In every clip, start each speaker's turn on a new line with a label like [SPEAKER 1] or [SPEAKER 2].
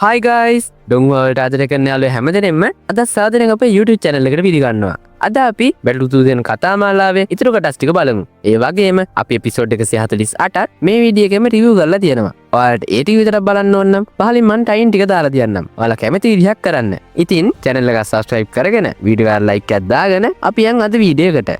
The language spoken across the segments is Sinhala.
[SPEAKER 1] Hi guys! ඩොංවලට ආදරය කරන යාළුවෝ හැමදෙනෙක්ම අද සාදරයෙන් අපේ YouTube channel එකට පිළිගන්නවා. අද අපි බැටළුතු දෙන කතා මාලාවේ ඉතුරු කොටස් ටික බලමු. ඒ වගේම අපි එපිසෝඩ් 148ත් මේ වීඩියෝ එකේම රිවිව් කරලා තියෙනවා. ඔයාලට ඒ ටික විතරක් බලන්න ඕන නම් පහලින් මම ටයිම් ටික දාලා තියන්නම්. ඔයාලා කැමති විදිහක් කරන්න. ඉතින් channel එක subscribe කරගෙන වීඩියෝ එකට like එකක් දාගෙන අපි යන් අද වීඩියෝ එකට.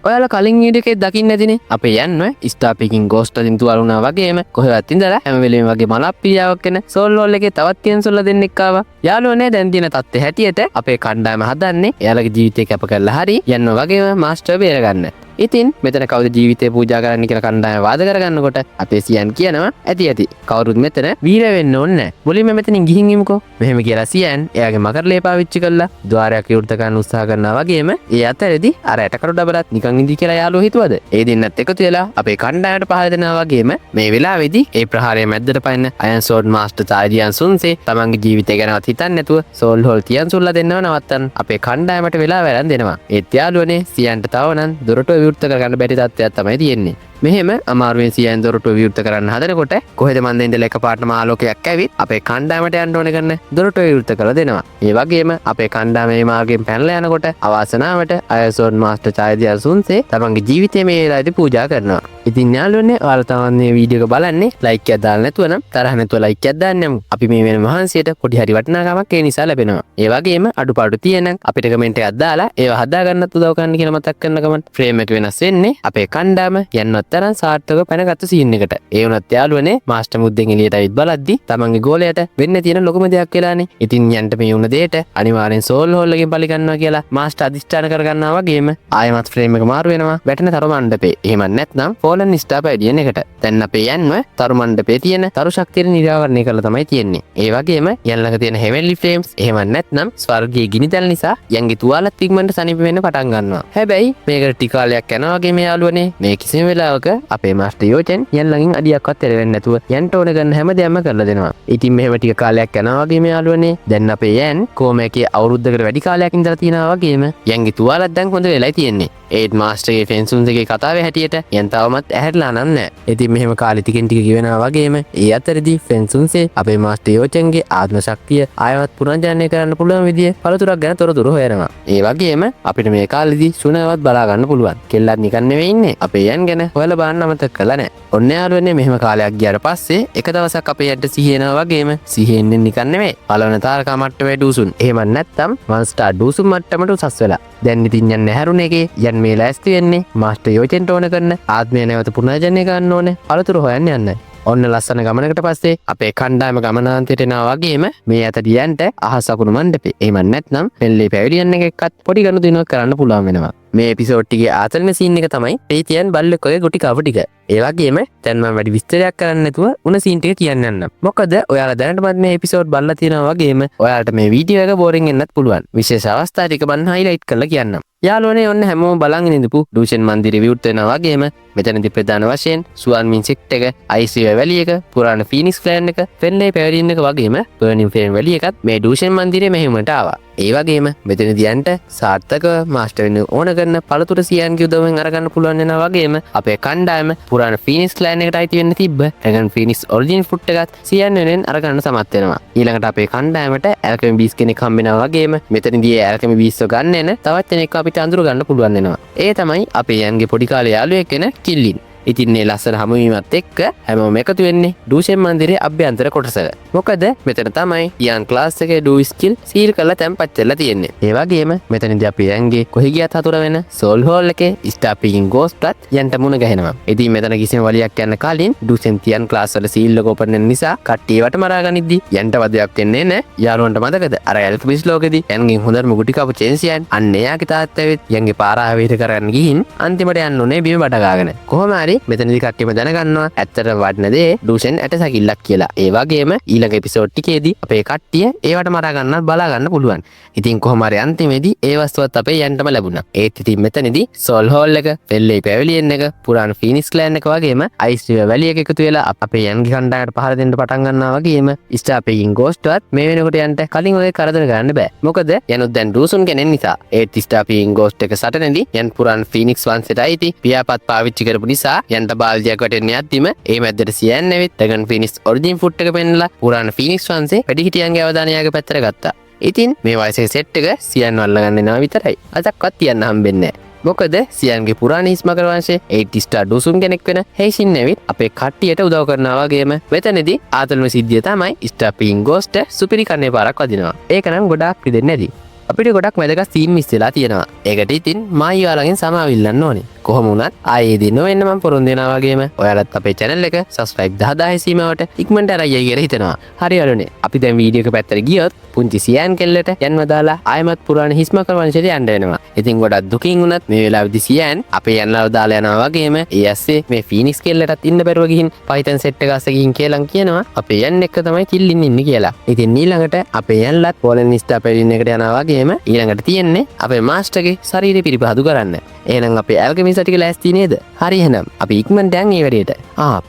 [SPEAKER 1] ඔයාලා කලින් වීඩියෝ එකේ දකින්න ඇතිනේ අපි යන්නේ ස්ටාර් පිකින් ගෝස්ට් වලින් තුවාල වුණා වගේම කොහෙවත් ඉඳලා හැම වෙලෙම වගේ මලප්පියාවක් වෙන සෝල් වෝල් එකේ තවත් කෙන්සොල්ලා දෙන්නෙක් ආවා. යාළුවනේ දැන් දින තත්ත්වය හැටියට අපේ කණ්ඩායම හදන්නේ එයාලගේ ජීවිතේ කැප කරලා හරි යනවා වගේම මාස්ටර් බේරගන්න. ඉතින් මෙතන කවුද ජීවිතේ පූජා කරන්න කියලා කණ්ඩායම වාද කරගන්නකොට අපේ සියන් කියනවා ඇති කවුරුත් මෙතන වීර වෙන්න ඕනේ නැහැ. මුලින්ම මෙතනින් ගිහින් ඉමුකෝ. මෙහෙම කියලා සියන් එයාගේ මකරලේ පාවිච්චි කළා ద్వාරයක් විවෘත කරන්න උත්සාහ කරනවා වගේම ඒ අතරේදී අර ඇටකරු ඩබරත් නිකන් ඉඳි කියලා යාළුවෝ හිතුවද? ඒ දෙන්නත් එකතු වෙලා අපේ කණ්ඩායමට පහර දෙනවා වගේම මේ වෙලාවේදී ඒ ප්‍රහාරය මැද්දට පයින්න අයන් සෝඩ් මාස්ටර් තායිඩියන් සුන්සේ තමන්ගේ ජීවිතය ගැනවත් හිතන්නේ නැතුව සෝල් හෝල් තියන් සුල්ලා දෙන්නව නවත්තන්න අපේ කණ්ඩායමට වෙලා වැරන් දෙනවා. ඒත් යාළුවනේ සියන්ට තවනම් දොරටුව විවෘත කරගන්න බැරි තත්ත්වයක් තමයි තියෙන්නේ. මෙහෙම අමාරුවෙන් සියන් දොරටුව විවෘත කරන්න හදනකොට කොහෙද මන්ද ඉඳලා එකපාරටම ආලෝකයක් ඇවිත් අපේ කණ්ඩායමට යන්න ඕන කරන දොරටුව විවෘත කරලා දෙනවා. ඒ වගේම අපේ කණ්ඩායම මේ මාර්ගයෙන් පැනලා යනකොට අවාසනාවට අයසෝන් මාස්ටර් චායදියා සුන්සේ තමන්ගේ ජීවිතේ මේ වෙලාවේදී පූජා කරනවා. ඉතින් යාළුවනේ ඔයාලා තමන් මේ වීඩියෝ එක බලන්නේ ලයික් එකක් දාලා නැතුව නම් තරහ නැතුව ලයික් එකක් දාන්න යමු. අපි මේ වෙන මහන්සියට පොඩි හරි වටිනාකමක් ඒ නිසා ලැබෙනවා. ඒ වගේම අඩුපාඩු තියෙනනම් අපිට කමෙන්ට් එකක් දාලා ඒවා හදා ගන්නත් උදව් කරන්න කියලා මතක් කරන ගමන් ෆ්‍රේම් එක වෙනස් වෙන්නේ අපේ කණ්ඩායම යන්නත් තරම් සාර්ථකව පැනගත්ත සීන් එකට. ඒ වුණත් යාළුවනේ මාස්ටර් මුද්දෙන් එළියට ඇවිත් බලද්දි තමන්ගේ ගෝලයට වෙන්න තියෙන ලොකුම දෙයක් වෙලානේ. ඉතින් යන්ට මේ වුණ දෙයට අනිවාර්යෙන් සෝල් හෝල් එකෙන් බලි ගන්නවා කියලා මාස්ටර් අදිෂ්ඨාන කර ගන්නවා වගේම ආයමත් ෆ්‍රේම් එක මාරු වෙනවා වැටෙන තරු මණ්ඩපේ. එහෙම නැත්නම් ෆෝලන් ස්ටාර් පැඩියන් එකට. දැන් අපේ යන්ව තරු මණ්ඩපේ තියෙන තරු ශක්තිය නිරාවරණය කරලා තමයි තියෙන්නේ. ඒ වගේම යන් ළඟ තියෙන හෙවෙන්ලි ෆ්ලේම්ස් එහෙම නැත්නම් ස්වර්ගීය ගිනිතැල් නිසා යන්ගේ තුවාලත් ඉක්මනට සනීප වෙන්න පටන් ගන්නවා. හැබැයි මේකට ටික කාලයක් යනවා වගේ මේ යාළුවනේ මේ කිසිම වෙලාවක අපේ මාස්ටර් යෝචන් යන් ළඟින් අඩියක්වත් එරෙන්නේ නැතුව යන්ට ඕන ගන්න හැමදේම කරලා දෙනවා. ඉතින් මෙහෙම ටික කාලයක් යනවා වගේ මේ යාළුවනේ දැන් අපේ යන් කොමේකේ අවුරුද්දකට වැඩි කාලයක් ඉඳලා තියනවා වගේම යන්ගේ තුවාලත් දැන් හොඳ වෙලයි තියෙන්නේ. ඒත් මාස්ටර්ගේ ෆෙන්සුන්ස් එකේ කතාවේ හැටියට යන් තවමත් ඇහැරලා නැහැ. ඉතින් මෙහෙම කාලෙ ටිකෙන් ටික ගෙවෙනවා වගේම ඒ අතරදී ෆෙන්සුන්සේ අපේ මාස්ටර් යෝචන්ගේ ආත්ම ශක්තිය ආයවත් පුනර්ජනනය කරන්න පුළුවන් විදිය පළතුරක් ගැන තොරතුරු හොයනවා. ඒ වගේම අපිට මේ කාලෙදී සුණවත් බලා ගන්න පුළුවන්. කෙල්ලත් නිකන් නෙවෙයි ඉන්නේ. අපේ යන් ගැන හොයලා බලන්න අමතක කළා නැහැ. ඔන්න යාළුවනේ මෙහෙම කාලයක් ගියාට පස්සේ එක දවසක් අපේ යන්ට සිහියනවා වගේම සිහියෙන්නේ නිකන් නෙවෙයි. පළවන තාරකා මට්ටමේ ඩූසුන්. එහෙම නැත්නම් 1 ස්ටාර් ඩූසුන් මට්ටමට උසස් වෙලා. දැන් ඉතින් යන්නේ හැරුණ එකේ යන් මේ ලෑස්ති වෙන්නේ මාස්ටර් යෝචෙන්ට ඕන කරන ආත්මය නැවත පුනර්ජනනය කරන්න ඕනේ පළතුරු හොයන්න යන්නයි. ඔන්න ලස්සන ගමනකට පස්සේ අපේ කණ්ඩායම ගමනාන්තයට එනවා වගේම මේ අතට යන්ට අහස අකුණු මණ්ඩපේ එහෙම නැත්නම් පෙල්ලේ පැවිලියන් එකෙක්වත් පොඩි ගනුදෙනුවක් කරන්න පුළුවන් වෙනවා. මේ එපිසෝඩ් ටිකේ ආතල්ම සීන් එක තමයි ප්‍රීතියන් බල්ලෙක්ගේ ගුටි කව ටික. ඒ වගේම දැන් මම වැඩි විස්තරයක් කරන්න නැතුව උන සීන් ටික කියන්න යන්නම්. මොකද ඔයාලා දැනටමත් මේ එපිසෝඩ් බලලා තියෙනවා වගේම ඔයාලට මේ වීඩියෝ එක බෝරින් වෙන්නත් පුළුවන්. විශේෂ අවස්ථා ටික මම හයිලයිට් කරලා කියන්නම්. යාළුවනේ ඔන්න හැමෝම බලන් ඉඳපු ඩූෂන් මන්දිරේ විවෘත වෙනවා වගේම මෙතනදී ප්‍රධාන වශයෙන් සුවන් මින් සෙක්ට් එක, ICU වැලිය එක, පුරාණ ෆීනික්ස් ක්ලෑන් එක, ෆෙන්ලේ පැවිලියන් එක වගේම බර්නින් ෆ්ලේම් වැලිය එකත් මේ ඩූෂන් මන්දිරේ මෙහෙමට ආවා. ඒ වගේම මෙතනදී යන්ට සාර්ථකව මාස්ටර් වෙන්න ඕන කරන පළතුරු සියන්ගේ උදව්වෙන් අරගන්න පුළුවන් වෙනවා වගේම අපේ කණ්ඩායම පුරාණ ෆීනික්ස් ක්ලෑන් එකට අයිති වෙන්න තිබ්බ ඩ්‍රැගන් ෆීනික්ස් ඔරිජිනල් ෆෘට් එකත් සියන් වෙනෙන් අරගන්න සමත් වෙනවා. ඊළඟට අපේ කණ්ඩායමට ඇල්කෙමි බීස් කෙනෙක් හම්බ වෙනවා වගේම මෙතනදී ඇල්කෙමි බීස්ව ගන්න එන තවත් කෙනෙක් අපිට අඳුර ගන්න පුළුවන් වෙනවා. ඒ තමයි අපේ යන්ගේ පොඩි කාලේ යාළුවෙක් වෙන කිල්ලින්. ඉතින් මේ ලස්සන හමුවීමත් එක්ක හැමෝම එකතු වෙන්නේ ඩූෂන් මන්දිරේ අභ්‍යන්තර කොටසක. මොකද මෙතන තමයි යන් ක්ලාස් එකේ ඩූ ස්කිල් සීල් කරලා තැම්පත් වෙලා තියෙන්නේ. ඒ වගේම මෙතනදී අපි යන්ගේ කොහි ගියත් හතුර වෙන සෝල් හෝල් එකේ ස්ටාර් පිකින් ගෝස්ට්ත් යන්ට මුණ ගැහෙනවා. ඉතින් මෙතන කිසිම වලියක් යන්න කලින් ඩූෂන් තියන් ක්ලාස් වල සීල් එක ඕපන් වෙන නිසා කට්ටිය වට මරා ගනිද්දි යන්ට වදයක් වෙන්නේ නැහැ. යාළුවන්ට මතකද අර ඇල්කමිස් ලෝකෙදී යන්ගෙන් හොඳටම ගුටි කපු චේන්සියන් අන්න එයාගේ තාත්තා වෙත් යන්ගේ පාරාවීර කරන්න ගිහින් අන්තිමට යන්න උනේ බිම බඩ ගාගෙන. කොහොම හරි තමයි මෙතනදී කට්ටියම දැනගන්නවා ඇත්තට වටින දේ ඩූෂන් ඇට සැකිල්ලක් කියලා. ඒ වගේම ඊළඟ එපිසෝඩ් ටිකේදී අපේ කට්ටිය ඒවට මරා ගන්නත් බලා ගන්න පුළුවන්. ඉතින් කොහොම හරි අන්තිමේදී ඒ වස්තුවත් අපේ යන්නටම ලැබුණා. ඒත් ඉතින් මෙතනදී සෝල් හෝල් එක, පෙල්ලේ පැවිලියන් එක, පුරාණ ෆීනික්ස් ක්ලෑන් එක වගේම අයිස් රිවර් වැලි එක එකතු වෙලා අපේ යන්ගේ කණ්ඩායමට පහර දෙන්න පටන් ගන්නවා වගේම ස්ටාර් පෙකින් ගෝස්ට්වත් මේ වෙනකොට යන්ට කලින් ඔය කරදර ගන්න බෑ. මොකද යනුත් දැන් ඩූසුන් කෙනෙක් නිසා. ඒත් ස්ටාර් පෙකින් ගෝස්ට් එක සටනේදී යන් පුරාණ ෆීනික්ස් වංශයට අයිති පියාපත් පාවිච්චි කරපු නිසා යන්ට බාල්දියක් වටෙන්න යද්දිම ඒ මැද්දට සියන් ඇවිත් ඩ්‍රැගන් ෆීනික්ස් ඔරිජින් ෆුට් එක පෙන්නලා පුරාණ ෆීනික්ස් වංශේ වැඩිහිටියන්ගේ අවධානය යාගේ පැත්තට ගත්තා. ඉතින් මේ වයසේ සෙට් එක සියන් අල්ලගන්න එනවා විතරයි. අදක්වත් තියන්න හම්බෙන්නේ නැහැ. මොකද සියන්ගේ පුරාණ හිස්මකර වංශයේ 8 ස්ටාර් ඩූසුන් කෙනෙක් වෙන හේෂින් ඇවිත් අපේ කට්ටියට උදව් කරනවා වගේම මෙතනදී ආතල්ම සිද්ධිය තමයි ස්ටාර් පෙකින් ගෝස්ට් සුපිරි කන්නේ පාරක් වදිනවා. ඒක නම් ගොඩාක් රිදෙන්නේ නැති. අපිට ගොඩක් වැදගත් සීන් මිස් වෙලා තියෙනවා. ඒකට ඉතින් මායිවාලගෙන් සමාව ඉල්ලන්න ඕනේ. කොහොම වුණත් ආයේ දින වෙන්න මම පොරොන්දු වෙනවා වගේම ඔයාලත් අපේ channel එක subscribe 10000 සීමාවට ඉක්මනට අරයි කියලා හිතනවා. හරි අලුනේ. අපි දැන් වීඩියෝ එක පැත්තට ගියොත් පුංචි සියන් කෙල්ලට යන්ව දාලා ආයමත් පුරාණ හිස්මකර වංශයට යන්න වෙනවා. ඉතින් ගොඩක් දුකින් වුණත් මේ වෙලාවේදී සියන් අපේ යන්නව දාලා යනවා වගේම ඒ ඇස්සේ මේ ෆීනික්ස් කෙල්ලටත් ඉන්න බැරුව ගිහින් පයිතන් සෙට් එක අස්සේ ගිහින් කියලා කියනවා අපේ යන්න එක තමයි කිල්ලින් ඉන්නේ කියලා. ඉතින් ඊළඟට අපේ යන්නලත් පෝලෙන් ස්ටාර් පැවිලියන් එකට යනවා වගේම ඊළඟට තියෙන්නේ අපේ මාස්ටර්ගේ ශරීරය පිරිපහදු කරන්න. එහෙනම් අපේ ඇල්කෙමිස්ට් ටික ලෑස්ති නේද? හරි එහෙනම් අපි ඉක්මනට යන් ඒ වැඩේට.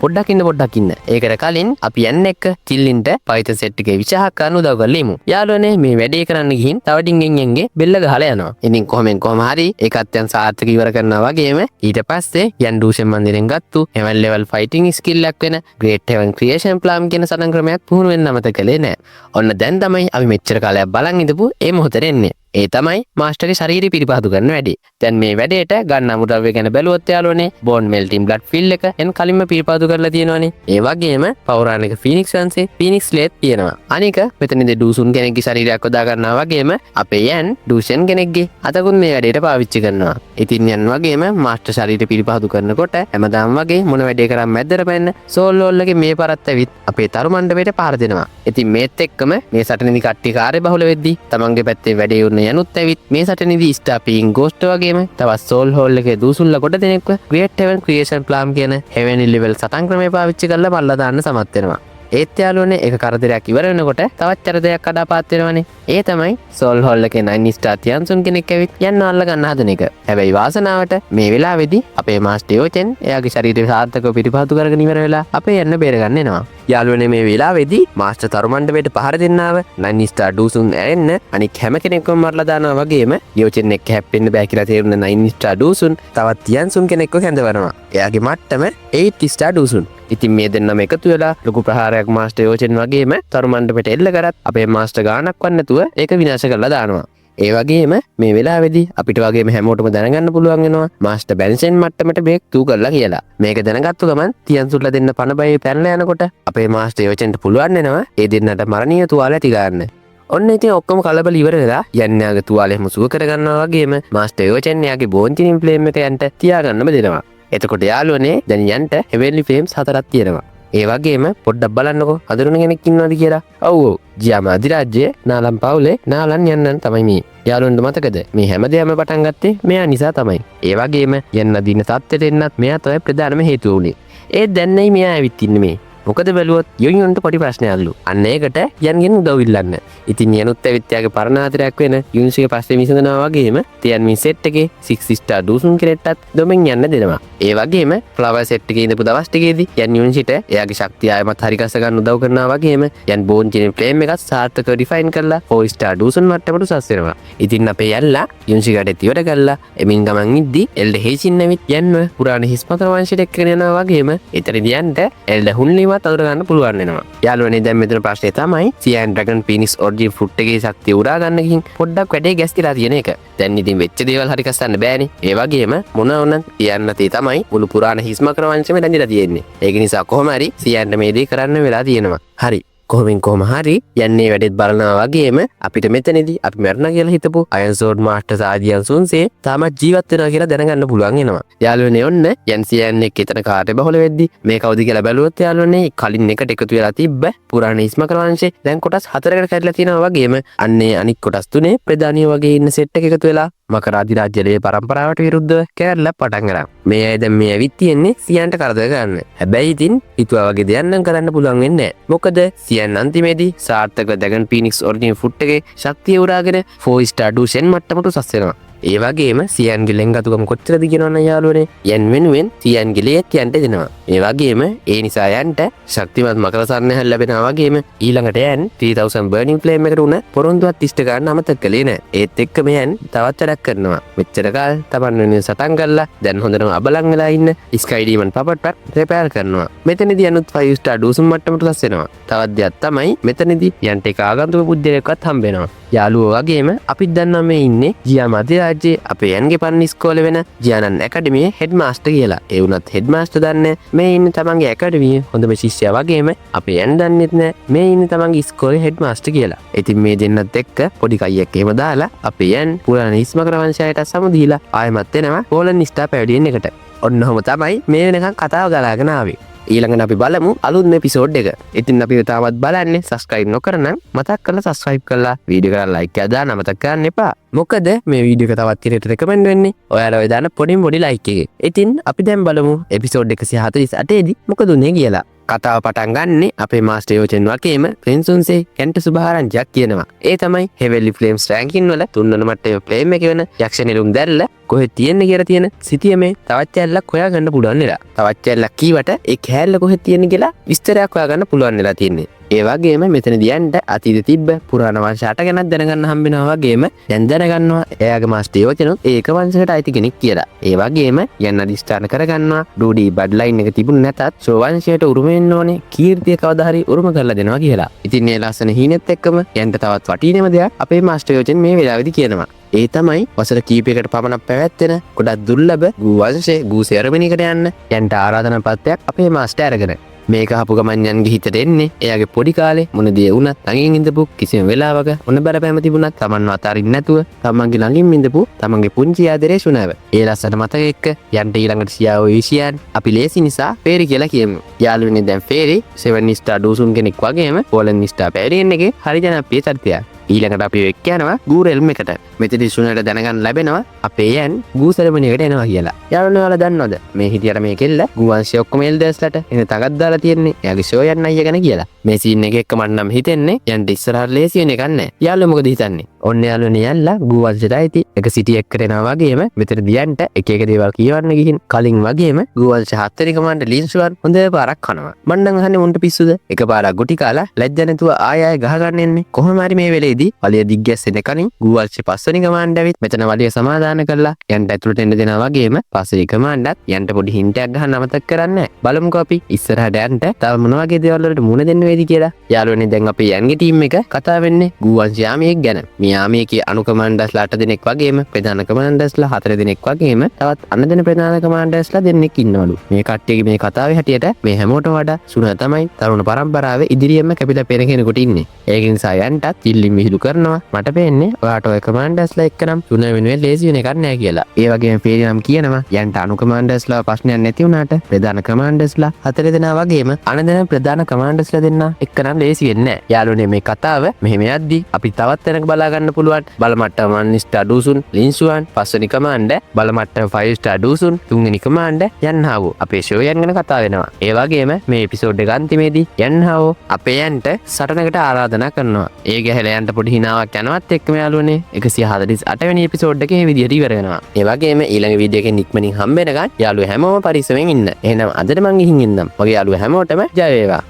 [SPEAKER 1] පොඩ්ඩක් ඉන්න. ඒකට කලින් අපි යන්න එක්ක කිල්ලින්ට පයිතන් සෙට් එකේ විශාහ කරන්න උදව් කරලා ඉමු. යාළුවනේ මේ වැඩේ කරන්න ගිහින් තව ඩිංගෙන් යන්ගේ බෙල්ල ගහලා යනවා. ඉතින් කොහොම හරි ඒකත් යන් සාර්ථක ඉවර කරනවා වගේම ඊට පස්සේ යන් ඩූෂන් මන්දිරෙන් ගත්තු heaven level fighting skill එකක් වෙන great heaven creation plan කියන සටන් ක්‍රමයක් පුහුණු වෙන්න අමතක කළේ නෑ. ඔන්න දැන් තමයි අපි මෙච්චර කාලයක් බලන් ඉඳපු ඒ මොහොතේ එන්නේ. ඒ තමයි මාස්ටර්ගේ ශරීරය පිරිපහදු කරන වැඩේ. දැන් මේ වැඩේට ගන්න අමුද්‍රව්‍ය ගැන බැලුවොත් යාළුවනේ බෝන් මෙල්ටින් බ්ලඩ් ෆිල් එක එන් කලින්ම පිරිපහදු කරලා තියෙනවානේ. ඒ වගේම පෞරාණික ෆීනික්ස් වංශේ ෆීනික්ස් ලේත් තියෙනවා. අනික මෙතනදී ඩූසුන් කෙනෙක්ගේ ශරීරයක් යොදා ගන්නවා වගේම අපේ යන් ඩූෂන් කෙනෙක්ගේ අතකුත් මේ වැඩේට පාවිච්චි කරනවා. ඉතින් යන් වගේම මාස්ටර් ශරීරය පිරිපහදු කරනකොට හැමදාම වගේ මොන වැඩේ කරන් මැද්දට පැන්න සෝල් ලෝල්ලගේ මේ පාරත් ඇවිත් අපේ තරු මණ්ඩපයට පාර දෙනවා. ඉතින් මේත් එක්කම මේ සටනේදී කට්ටිය කාර්යබහුල වෙද්දී තමන්ගේ පැත්තේ වැඩේ උන්න යනුත් ඇවිත් මේ සටනේදී ස්ටාර් පෙකින් ගෝස්ට් වගේම තවත් සෝල් හෝල් එකේ දූසුල්ලා කොට දෙනෙක්ව great heaven creation plan කියන heavenly level සටන් ක්‍රමය පාවිච්චි කරලා බල්ලා දාන්න සමත් වෙනවා. ඒත් යාළුවනේ එක කරදරයක් ඉවර වෙනකොට තවත් චරිතයක් කඩාපාත් වෙනවනේ. ඒ තමයි සෝල් හෝල් එකේ 9 ස්ටාර් තියන්සුන් කෙනෙක් ඇවිත් යන්න අල්ල ගන්න හදන එක. හැබැයි වාසනාවට මේ වෙලාවේදී අපේ මාස්ටර් යෝචෙන් එයාගේ ශරීරය සාර්ථකව පිරිපහදු කරගෙන ඉවර වෙලා අපේ යන්න බේරගන්න එනවා. යාළුවනේ මේ වෙලාවේදී මාස්ටර් තරු මණ්ඩපයට පහර දෙන්නාව 9 ස්ටාර් ඩූසුන් ඇරෙන්න අනික් හැම කෙනෙක්වම මරලා දානවා වගේම යෝචෙන් එක්ක හැප්පෙන්න බෑ කියලා තේරුණ 9 ස්ටාර් ඩූසුන් තවත් තියන්සුන් කෙනෙක්ව කැඳවනවා. එයාගේ මට්ටම 8 ස්ටාර් ඩූසුන්. ඉතින් මේ දෙන්නම එකතු වෙලා ලොකු ප්‍රහාරයක් මාස්ටර් යෝචෙන් වගේම තරු මණ්ඩපයට එල්ල කරත් අපේ මාස්ටර් ගානක් වත් නැතුව ඒක විනාශ කරලා දානවා. ඒ වගේම මේ වෙලාවේදී අපිට වගේම හැමෝටම දැනගන්න පුළුවන් වෙනවා මාස්ටර් බැන්සන් මට්ටමට බේක් තු කරලා කියලා. මේක දැනගත්තු ගමන් තියන්සුල්ලා දෙන්න පණ බය පැනලා යනකොට අපේ මාස්ටර් යෝචෙන්ට පුළුවන් වෙනවා ඒ දෙන්නට මරණීය තුවාල ඇති ගන්න. ඔන්න ඉතින් ඔක්කොම කලබල ඉවර වෙලා යන්නාගේ තුවාලෙම සුව කරගන්නවා වගේම මාස්ටර් යෝචෙන් යාගේ බෝන්චිනින් ෆ්ලේම් එක යන්ට තියාගන්නම දෙනවා. එතකොට යාළුවනේ දැන් යන්ට හෙවෙන්ලි ෆ්ලේම්ස් 4ක් තියෙනවා. ඒ වගේම පොඩ්ඩක් බලන්නකෝ හදරුණ කෙනෙක් ඉන්නවද කියලා. ඔව් ජියාම අධිරාජ්‍යයේ නාලම් පවුලේ නාලන් යන්නන් තමයි මේ. යාළුවන්ට මතකද මේ හැමදේම පටන් ගත්තේ මෙයා නිසා තමයි. ඒ වගේම යන්න දින තත්ත්වයට එන්නත් මෙයා තමයි ප්‍රධානම හේතුව උනේ. ඒත් දැන් නයි මෙයා ඇවිත් ඉන්නේ මේ. මොකද බැලුවොත් යොන්යොන්ට පොඩි ප්‍රශ්නයක්ලු. අන්න ඒකට යන්ගෙන් උදව් ඉල්ලන්න. ඉතින් යනුත් ඇවිත් යාගේ පරණාතරයක් වෙන යුන්සිගේ පස්සේ විසඳනවා වගේම තියන්මින් සෙට් එකේ 6 ස්ටාර් ඩූසුන් කෙනෙක්ටත් දොමෙන් යන්න දෙනවා. ඒ වගේම ෆ්ලවර් සෙට් එකේ ඉඳපු දවස් ටිකේදී යන් යුන්සිට එයාගේ ශක්තිය ආයමත් හරි ගස්ස ගන්න උදව් කරනවා වගේම යන් බෝන් ජෙනර් ෆ්ලේම් එකත් සාර්ථකව ඩිෆයින් කරලා 4 ස්ටාර් ඩූසුන් මට්ටමට උසස් වෙනවා. ඉතින් අපේ යල්ලා යුන්සිකට ඉවර කරලා එමින් ගමන් ඉද්දි එල්ඩ හේසින් ඇවිත් යන්ව පුරාණ හිස්මතර වංශයට එක්කගෙන යනවා වගේම එතනදී යන්ට එල්ඩ හුන්ලිම අතුර ගන්න පුළුවන් වෙනවා. යාළුවනේ දැන් මෙතන ප්‍රශ්නේ තමයි සියන් ඩ්‍රැගන් ෆීනික්ස් ඔරිජින් ෆෘට් එකේ ශක්තිය උරා ගන්න ගිහින් පොඩ්ඩක් වැඩේ ගැස්තිලා තියෙන එක. දැන් ඉතින් වෙච්ච දේවල් හරි කස්සන්න බෑනේ. ඒ වගේම මොන වුණත් කියන්න තේ තමයි මුළු පුරාණ හිස්මකර වංශෙම රැඳිලා තියෙන්නේ. ඒක නිසා කොහොම හරි සියන්ට මේ දේ කරන්න වෙලා තියෙනවා. හරි කොහොම හරි යන්නේ වැඩෙත් බලනවා වගේම අපිට මෙතනදී අපි මරණ කියලා හිතපු අයන් සෝඩ් මාස්ටර් සාදියන් සුන්සේ තාමත් ජීවත් වෙනවා කියලා දැනගන්න පුළුවන් වෙනවා. යාළුවනේ ඔන්න යන්සියන් එක්ක එතන කාර්ය බහුල වෙද්දි මේ කවුද කියලා බැලුවොත් යාළුවනේ කලින් එකට එකතු වෙලා තිබ්බ පුරාණ හිස්මකර වංශේ දැන් කොටස් 4කට කැඩලා තියෙනවා වගේම අන්නේ අනික් කොටස් 3 ප්‍රධානිය වගේ ඉන්න සෙට් එක එකතු වෙලා මකර අධිරාජ්‍යලේ පරම්පරාවට විරුද්ධව කෑල්ල පටන් ගන්න. මේ අය දැන් මේ ඇවිත් තියෙන්නේ සියන්ට කරදර ගන්න. හැබැයි ඉතින් හිතුවා වගේ දෙයක් නම් කරන්න පුළුවන් වෙන්නේ නැහැ. මොකද සියන් අන්තිමේදී සාර්ථක ඩ්‍රැගන් ෆීනික්ස් ඔරිජිනල් ෆුට් එකේ ශක්තිය උරාගෙන 4 ස්ටාර් ඩූෂන් මට්ටමට උසස් වෙනවා. ඒ වගේම සියන්ගේ ලෙන්ගතුකම කොච්චරද කියනවනම් යාළුවනේ යන් වෙනුවෙන් සියන්ගේ ලේත් යන්ට දෙනවා. ඒ වගේම ඒ නිසා යන්ට ශක්තිමත් මකර සරණයක් ලැබෙනවා වගේම ඊළඟට යන් 3000 බර්නින් ෆ්ලේම් එකට උන පොරොන්දුවත් ඉෂ්ට ගන්න අමතක කළේ නැහැ. ඒත් එක්කම යන් තවත් වැඩක් කරනවා. මෙච්චර කාල තමන් වෙනුවෙන් සටන් කරලා දැන් හොඳටම අබලන් වෙලා ඉන්න ස්කයි ඩීමන් පපට්ටක් රිපෙයාර් කරනවා. මෙතනදී අනුත් 5 ස්ටාර් ඩූසන් මට්ටමට උසස් වෙනවා. තවත් දෙයක් තමයි මෙතනදී යන්ට එක ආගන්තුක බුද්ධියක්වත් හම්බ වෙනවා. යාළුවෝ වගේම අපිත් දන්නවා මේ ඉන්නේ ජියා මධ්‍යරාජ්‍යයේ අපේ යන්ගේ පරණ ඉස්කෝලේ වෙන ජියානන් ඇකඩමියේ හෙඩ් මාස්ටර් කියලා. ඒ වුණත් හෙඩ් මාස්ටර් දන්නේ මේ ඉන්නේ තමන්ගේ ඇකඩමියේ හොඳම ශිෂ්‍යයා වගේම අපේ යන් දන්නෙත් නෑ මේ ඉන්නේ තමන්ගේ ඉස්කෝලේ හෙඩ් මාස්ටර් කියලා. ඉතින් මේ දෙන්නත් එක්ක පොඩි කයියක් එහෙම දාලා අපේ යන් පුරාණ ඉස්මකර වංශයට සමුදීලා ආයෙමත් එනවා පෝලන් ස්ටාර් පැවිදියෙන් එකට. ඔන්නෝම තමයි මේ වෙනකන් කතාව ගලාගෙන ආවේ. ඊළඟට අපි බලමු අලුත්ම එපිසෝඩ් එක. ඉතින් අපි තාමත් බලන්නේ සබ්ස්ක්‍රයිබ් නොකරන මතක් කරලා සබ්ස්ක්‍රයිබ් කරලා වීඩියෝ කරලා ලයික් එකක් දාන්න මතක් කරන්න එපා. මොකද මේ වීඩියෝ එක තවත් ඉරට රෙකමෙන්ඩ් වෙන්නේ ඔයාලා ඔය දාන පොඩි ලයික් එකේ. ඉතින් අපි දැන් බලමු එපිසෝඩ් 148 දී මොකද උනේ කියලා. කතාව පටන් ගන්නෙ අපේ මාස්ටර් යෝචන් වගේම ප්‍රින්සුන්සේ කැන්ට සුභාරංචියක් කියනවා. ඒ තමයි හෙවෙලි ෆ්ලේම්ස් රෑන්කින් වල 3 වෙනි මට්ටමේ ෆ්ලේම් එකේ වෙන යක්ෂ නිලුම් දැල්ල කොහෙද තියෙන්නේ කියලා තියෙන සිටියමේ තවත් කැලලක් හොයාගන්න පුළුවන් නේද? තවත් කැලලක් කීවට ඒ කැලල කොහෙද තියෙන්නේ කියලා විස්තරයක් හොයාගන්න පුළුවන් නේද තියෙන්නේ. ඒ වගේම මෙතනදී යන්න අතීතේ තිබ්බ පුරාණ වංශ 8 ගැනත් දැනගන්න හම්බෙනවා වගේම දැන් දැනගන්නවා එයාගේ මාස්ටර් යෝචනුත් ඒක වංශයට අයිති කෙනෙක් කියලා. ඒ වගේම යන්න අදිස්ථාන කරගන්නවා ඩූඩි බඩ් ලයින් එක තිබුණ නැතත් ෂෝ වංශයට උරුම වෙන්න ඕනේ කීර්තිය කවදා හරි උරුම කරලා දෙනවා කියලා. ඉතින් මේ ලස්සන හීනෙත් එක්කම යන්න තවත් වටිනේම දෙයක් අපේ මාස්ටර් යෝචන් මේ වෙලාවේදී කියනවා. ඒ තමයි වසර කීපයකට පමණක් පැවැත්වෙන ගොඩක් දුර්ලභ ගූ වංශයේ ගූ සෙරමනියකට යන්න යන්ට ආරාධනා පත්‍රයක් අපේ මාස්ටර් අරගෙන. මේක අහපු ගමන් යන්ගේ හිතට එන්නේ එයාගේ පොඩි කාලේ මොන දේ වුණත් ළඟින් ඉඳපු කිසිම වෙලාවක මොන බරපෑම තිබුණත් තමන්ව අතාරින්න නැතුව තමන්ගේ ළඟින් ඉඳපු තමන්ගේ පුංචි ආදරේ ශුණාව. ඒ ලස්සන මතක එක්ක යන්ට ඊළඟට සියාව විශ්යන් අපි ලේසි නිසා ෆේරි කියලා කියමු. යාළුවනේ දැන් ෆේරි 7 ස්ටාර් ඩූසුන් කෙනෙක් වගේම පෝලන් ස්ටාර් පැවිදියෙන් එකේ හරි ජනප්‍රිය චරිතයක්. ඊළඟට අපි එක්ක යනවා ගූ රෙල්ම් එකට. මෙතනදී සුණට දැනගන්න ලැබෙනවා අපේ යන් ගූ සෙරමනියකට එනවා කියලා. යාළුවනේ ඔයාලා දන්නවද මේ හිටියට මේ කෙල්ල ගූ වංශයේ ඔක්කොම එල්ඩර්ස්ලට එන තගත් දාලා තියන්නේ එයාගේ ෂෝ යන්න අයියා ගැන කියලා. මේ සීන් එක එක්ක මට නම් හිතෙන්නේ යන්ට ඉස්සරහට ලේසි වෙන එකක් නැහැ. යාළුවෝ මොකද හිතන්නේ? ඔන්න යාළුවනේ යල්ලා ගූ වංශයට අයිති එක සිටි එක්කට එනවා වගේම මෙතනදී යන්ට එක එක දේවල් කියවන්න ගිහින් කලින් වගේම ගූ වංශ 7 වෙනි කමාන්ඩර් ලින්ෂුවන් හොඳ පාරක් කනවා. මම නම් අහන්නේ මුන්ට පිස්සුද? එකපාරක් ගුටි කාලා ලැජ්ජ නැතුව ආය ගහ ගන්න එන්නේ. කොහොම හරි මේ වෙලේදී වලිය දිග්ගැස්සෙන කලින් ගූ වංශේ 5 වෙනි කමාන්ඩර් ඇවිත් මෙතන වලිය සමාදාන කරලා යන්ට ඇතුළට එන්න දෙනවා වගේම 5 වෙනි කමාන්ඩර් යන්ට පොඩි හින්ට් එකක් ගහන්න අමතක කරන්නේ නැහැ. බලමුකෝ අපි ඉස්සරහට යන්ට තව මොන වගේ දේවල් වලට මුණ දෙන්න වේද කියලා. යාළුවනේ දැන් අපේ යන්ගේ ටීම් එක කතා වෙන්නේ ගූ වංශ යාමියෙක් ගැන. මේ යාමියේගේ අනු කමාන්ඩර්ස්ලා 8 දෙනෙක් වගේම ප්‍රධාන කමාන්ඩර්ස්ලා 4 දෙනෙක් වගේම තවත් අන්න දෙන ප්‍රධාන කමාන්ඩර්ස්ලා දෙන්නෙක් ඉන්නවලු. මේ කට්ටියගේ මේ කතාවේ හැටියට මේ හැමෝටම වඩා සුණා තමයි තරුණ පරම්පරාවේ ඉදිරියෙන්ම කැපිලා පෙනෙන කෙනෙකුට ඉන්නේ. ඒක නිසා යන්ටත් තිල්ලින් විහිළු කරනවා. මට පේන්නේ ඔයාට ඔය කමාන්ඩර්ස්ලා එක්කනම් සුණා වෙනුවෙන් ලේසි වෙන එකක් නෑ කියලා. ඒ වගේම පේරිනම් කියනවා යන්ට අනු කමාන්ඩර්ස්ලා ප්‍රශ්නයක් නැති වුණාට ප්‍රධාන කමාන්ඩර්ස්ලා 4 දෙනා වගේම අන්න දෙන ප්‍රධාන කමාන්ඩර්ස්ලා දෙන්න එක්කනම් ලේසි වෙන්නේ නෑ. යාළුවනේ මේ කතාව මෙහෙම යද්දි අපි තවත් තැනක බලා ගන්න පුළුවන්. බලමට්ටම 1 ස්ටාර් ඩූසුන් ලින්සුවන් 5 වෙනි කමාන්ඩර් බලමට්ටම 5 ස්ටාර් ඩූසුන් 3 වෙනි කමාන්ඩර් යන්හාවෝ අපේ ෂෝ යන් ගැන කතා වෙනවා. ඒ වගේම මේ එපිසෝඩ් එක අන්තිමේදී යන්හාවෝ අපේ යන්ට සටනකට ආරාධනා කරනවා. ඒ ගැහලා යන්ට පොඩි හිනාවක් යනවත් එක්කම යාළුවනේ 148 වෙනි එපිසෝඩ් එකේ මේ විදියට ඉවර වෙනවා. ඒ වගේම ඊළඟ වීඩියෝ එකෙන් ඉක්මනින් හම්බ වෙනකන් යාළුවෝ හැමෝම පරිස්සමෙන් ඉන්න. එහෙනම් අදට මං ගිහින් ඉන්නම්. මගේ යාළුවෝ හැමෝටම ජය වේවා.